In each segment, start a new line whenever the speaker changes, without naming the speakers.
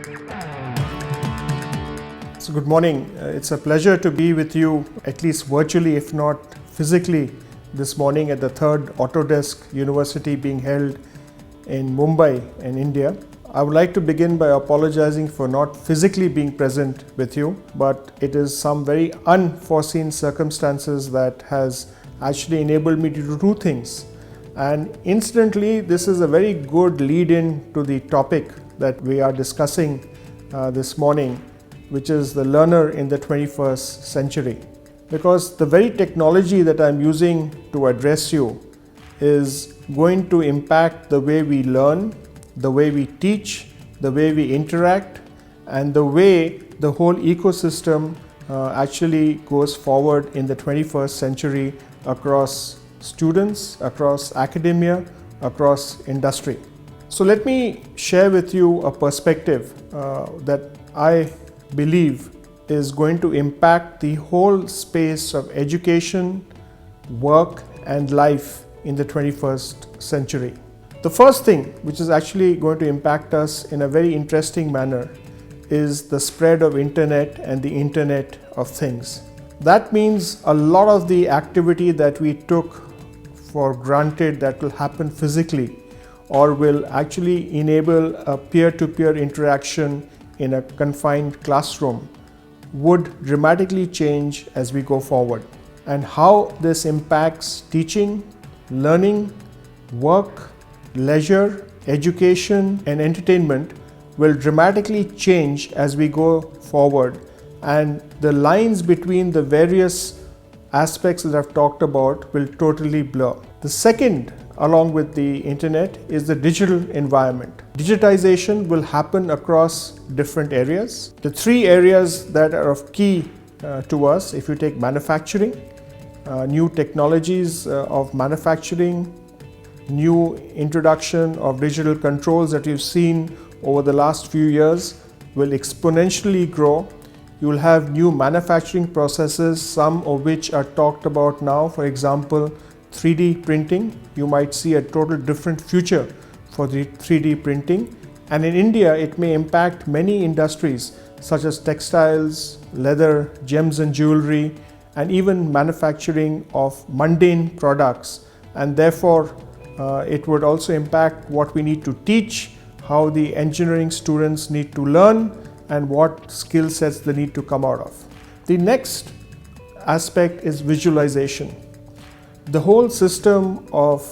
So good morning. It's a pleasure to be with you, at least virtually, if not physically, this morning at the third Autodesk University being held in Mumbai in India. I would like to begin by apologizing for not physically being present with you, but it is some very unforeseen circumstances that has actually enabled me to do two things. And incidentally, this is a very good lead-in to the topic that we are discussing this morning, which is the learner in the 21st century. Because the very technology that I'm using to address you is going to impact the way we learn, the way we teach, the way we interact, and the way the whole ecosystem actually goes forward in the 21st century across students, across academia, across industry. So let me share with you a perspective that I believe is going to impact the whole space of education, work, and life in the 21st century. The first thing which is actually going to impact us in a very interesting manner is the spread of internet and the Internet of Things. That means a lot of the activity that we took for granted that will happen physically or will actually enable a peer-to-peer interaction in a confined classroom would dramatically change as we go forward. And how this impacts teaching, learning, work, leisure, education, and entertainment will dramatically change as we go forward, and the lines between the various aspects that I've talked about will totally blur. The second, along with the internet, is the digital environment. Digitization will happen across different areas. The three areas that are of key to us, if you take manufacturing, new technologies of manufacturing, new introduction of digital controls that you've seen over the last few years will exponentially grow. You will have new manufacturing processes, some of which are talked about now. For example, 3D printing. You might see a total different future for the 3D printing. And in India, it may impact many industries such as textiles, leather, gems and jewelry, and even manufacturing of mundane products. And therefore, it would also impact what we need to teach, how the engineering students need to learn, and what skill sets they need to come out of. The next aspect is visualization. The whole system of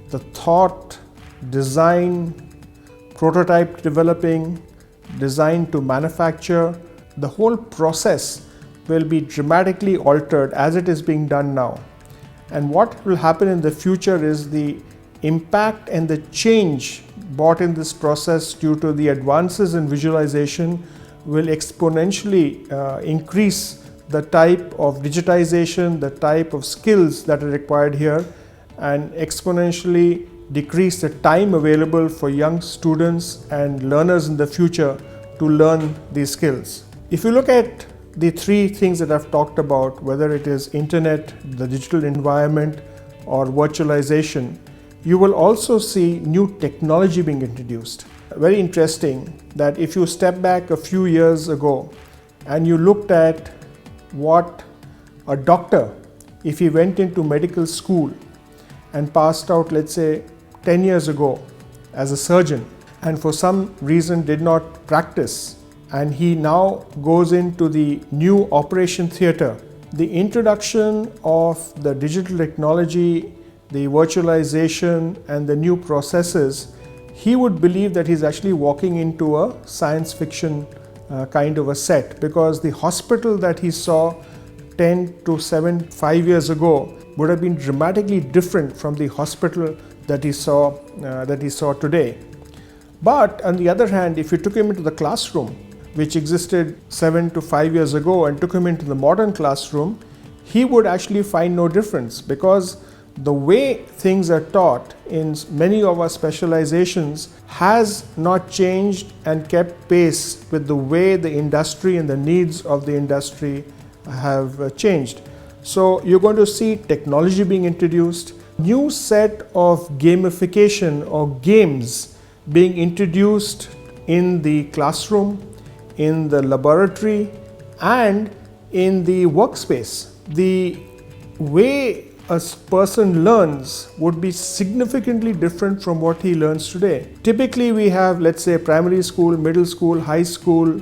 the thought, design, prototype developing, design to manufacture, the whole process will be dramatically altered as it is being done now. And what will happen in the future is the impact and the change brought in this process due to the advances in visualization will exponentially increase the type of digitization, the type of skills that are required here, and exponentially decrease the time available for young students and learners in the future to learn these skills. If you look at the three things that I've talked about, whether it is internet, the digital environment, or virtualization, you will also see new technology being introduced. Very interesting that if you step back a few years ago and you looked at what a doctor, if he went into medical school and passed out, let's say 10 years ago as a surgeon, and for some reason did not practice, and he now goes into the new operation theater, the introduction of the digital technology, the virtualization, and the new processes, he would believe that he's actually walking into a science fiction kind of a set, because the hospital that he saw 5 years ago would have been dramatically different from the hospital that he saw today. But on the other hand, if you took him into the classroom, which existed 7 to 5 years ago, and took him into the modern classroom, he would actually find no difference, because the way things are taught in many of our specializations has not changed and kept pace with the way the industry and the needs of the industry have changed. So you're going to see technology being introduced, new set of gamification or games being introduced in the classroom, in the laboratory, and in the workspace. The way a person learns would be significantly different from what he learns today. Typically, we have, let's say, primary school, middle school, high school,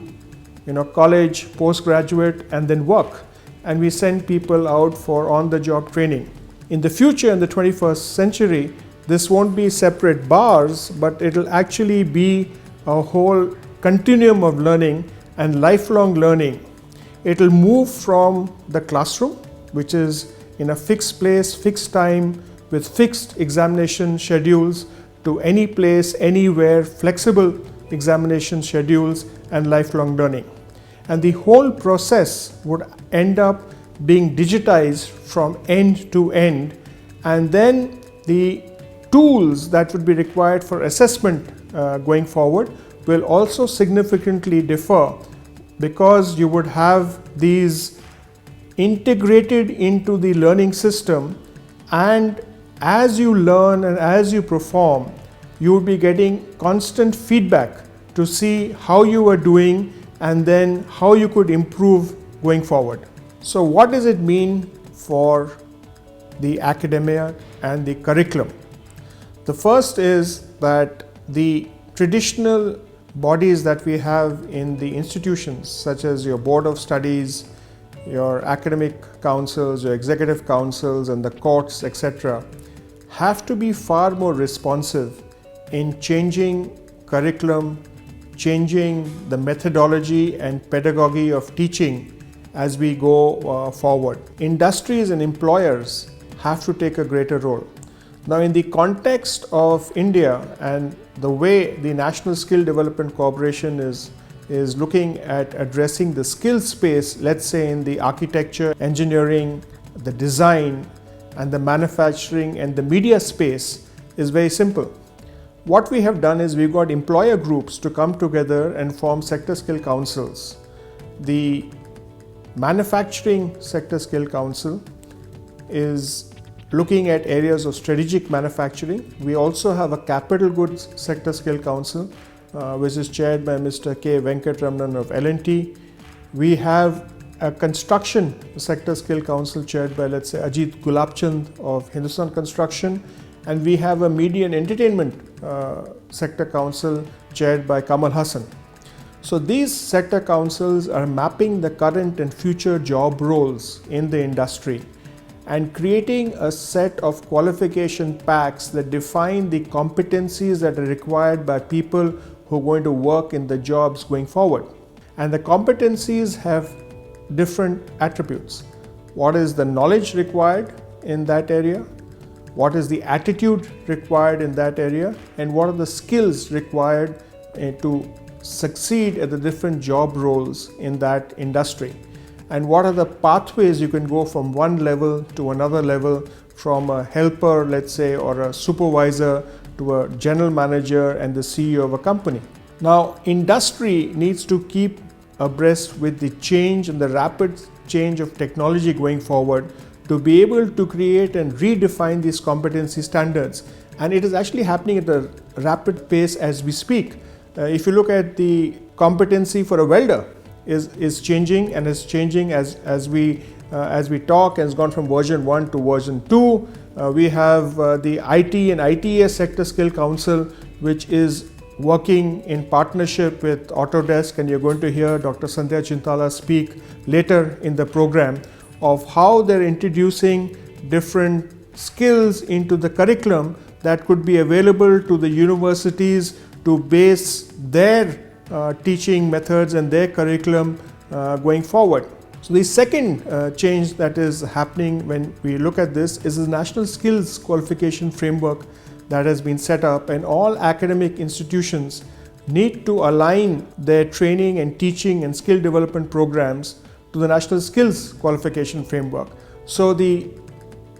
college, postgraduate, and then work. And we send people out for on-the-job training. In the future, in the 21st century, this won't be separate bars, but it'll actually be a whole continuum of learning and lifelong learning. It'll move from the classroom, which is in a fixed place, fixed time, with fixed examination schedules, to any place, anywhere, flexible examination schedules, and lifelong learning. And the whole process would end up being digitized from end to end, and then the tools that would be required for assessment going forward will also significantly differ, because you would have these integrated into the learning system, and as you learn and as you perform, you would be getting constant feedback to see how you are doing and then how you could improve going forward. So what does it mean for the academia and the curriculum? The first is that the traditional bodies that we have in the institutions, such as your board of studies, your academic councils, your executive councils, and the courts, etc., have to be far more responsive in changing curriculum, changing the methodology and pedagogy of teaching as we go forward. Industries and employers have to take a greater role. Now, in the context of India and the way the National Skill Development Corporation is looking at addressing the skill space, let's say in the architecture, engineering, the design, and the manufacturing and the media space, is very simple. What we have done is we've got employer groups to come together and form sector skill councils. The Manufacturing Sector Skill Council is looking at areas of strategic manufacturing. We also have a Capital Goods Sector Skill Council, which is chaired by Mr. K. Venkatramanan of L&T. We have a Construction Sector Skill Council chaired by, let's say, Ajit Gulabchand of Hindustan Construction. And we have a Media and Entertainment Sector Council chaired by Kamal Hassan. So these sector councils are mapping the current and future job roles in the industry and creating a set of qualification packs that define the competencies that are required by people who are going to work in the jobs going forward. And the competencies have different attributes. What is the knowledge required in that area? What is the attitude required in that area? And what are the skills required to succeed at the different job roles in that industry? And what are the pathways you can go from one level to another level, from a helper, let's say, or a supervisor to a general manager and the CEO of a company. Now, industry needs to keep abreast with the change and the rapid change of technology going forward to be able to create and redefine these competency standards. And it is actually happening at a rapid pace as we speak. If you look at the competency for a welder is changing, and is changing as we talk, and has gone from version 1 to version 2. We have the IT and ITES Sector Skill Council, which is working in partnership with Autodesk, and you're going to hear Dr. Sandhya Chintala speak later in the program of how they're introducing different skills into the curriculum that could be available to the universities to base their teaching methods and their curriculum going forward. So the second change that is happening when we look at this is the National Skills Qualification Framework that has been set up, and all academic institutions need to align their training and teaching and skill development programs to the National Skills Qualification Framework. So the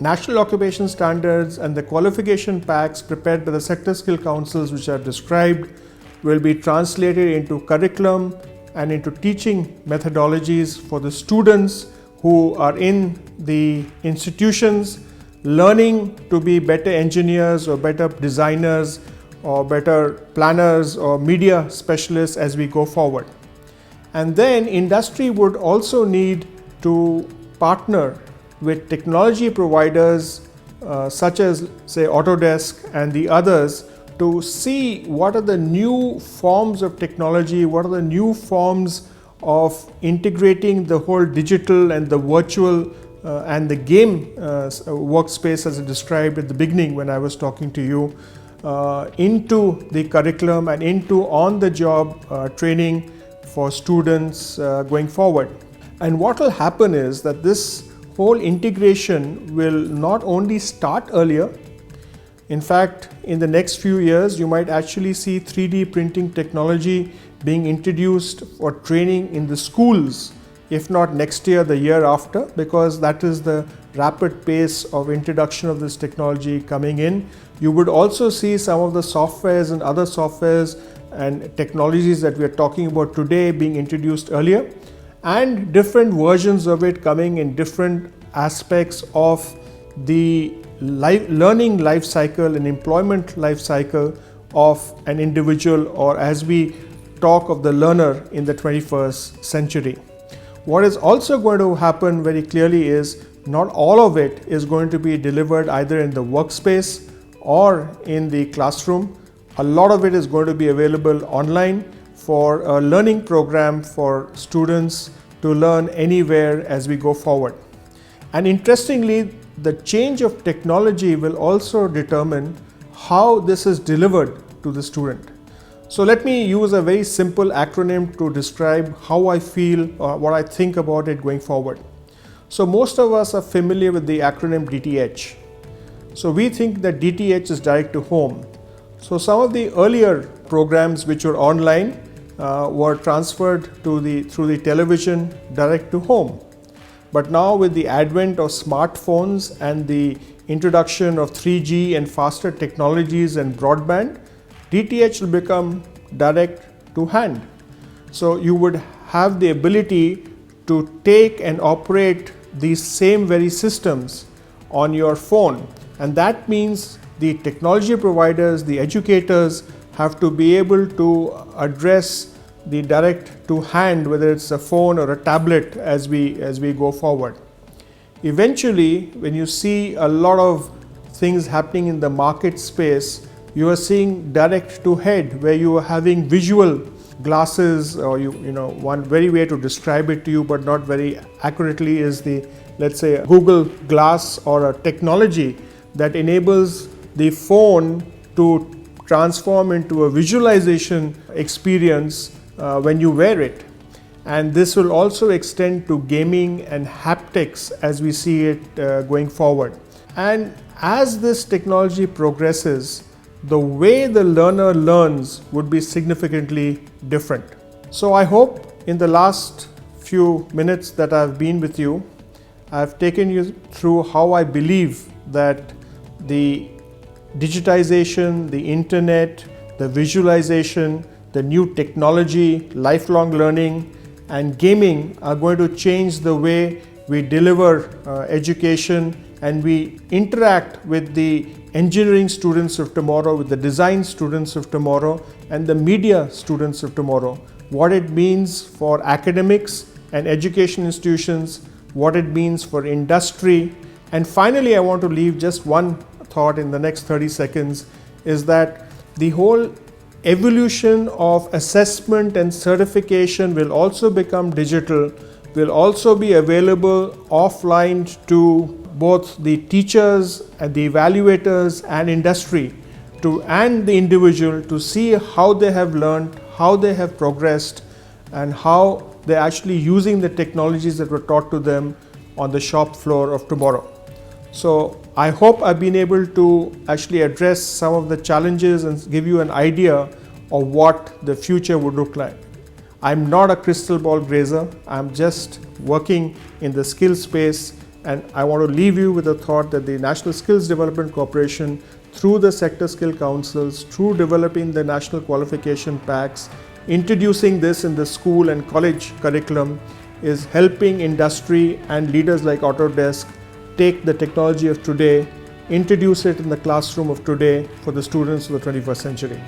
National Occupation Standards and the qualification packs prepared by the sector skill councils, which are described, will be translated into curriculum and into teaching methodologies for the students who are in the institutions learning to be better engineers or better designers, or better planners or media specialists as we go forward. And then industry would also need to partner with technology providers such as say Autodesk and the others to see what are the new forms of technology, what are the new forms of integrating the whole digital and the virtual and the game workspace, as I described at the beginning when I was talking to you, into the curriculum and into on-the-job training for students going forward. And what will happen is that this whole integration will not only start earlier. In fact, in the next few years, you might actually see 3D printing technology being introduced for training in the schools, if not next year, the year after, because that is the rapid pace of introduction of this technology coming in. You would also see some of the softwares and other softwares and technologies that we are talking about today being introduced earlier, and different versions of it coming in different aspects of the learning life cycle and employment life cycle of an individual, or as we talk of the learner in the 21st century. What is also going to happen very clearly is not all of it is going to be delivered either in the workspace or in the classroom. A lot of it is going to be available online for a learning program for students to learn anywhere as we go forward. And interestingly, the change of technology will also determine how this is delivered to the student. So let me use a very simple acronym to describe how I feel or what I think about it going forward. So most of us are familiar with the acronym DTH. So we think that DTH is direct to home. So some of the earlier programs which were online were transferred to through the television direct to home. But now with the advent of smartphones and the introduction of 3G and faster technologies and broadband, DTH will become direct to hand. So you would have the ability to take and operate these same very systems on your phone. And that means the technology providers, the educators have to be able to address the direct to hand, whether it's a phone or a tablet, as we go forward. Eventually, when you see a lot of things happening in the market space, you are seeing direct to head, where you are having visual glasses, or one very way to describe it to you but not very accurately is the, let's say, Google Glass, or a technology that enables the phone to transform into a visualization experience when you wear it. And this will also extend to gaming and haptics as we see it going forward. And as this technology progresses, the way the learner learns would be significantly different. So I hope in the last few minutes that I've been with you, I've taken you through how I believe that the digitization, the internet, the visualization, the new technology, lifelong learning, and gaming are going to change the way we deliver education, and we interact with the engineering students of tomorrow, with the design students of tomorrow, and the media students of tomorrow. What it means for academics and education institutions, what it means for industry. And finally, I want to leave just one thought in the next 30 seconds, is that the whole evolution of assessment and certification will also become digital, will also be available offline to both the teachers and the evaluators and industry and the individual to see how they have learned, how they have progressed, and how they're actually using the technologies that were taught to them on the shop floor of tomorrow. So I hope I've been able to actually address some of the challenges and give you an idea of what the future would look like. I'm not a crystal ball grazer. I'm just working in the skills space, and I want to leave you with the thought that the National Skills Development Corporation, through the sector skill councils, through developing the national qualification packs, introducing this in the school and college curriculum, is helping industry and leaders like Autodesk take the technology of today introduce it in the classroom of today for the students of the 21st century.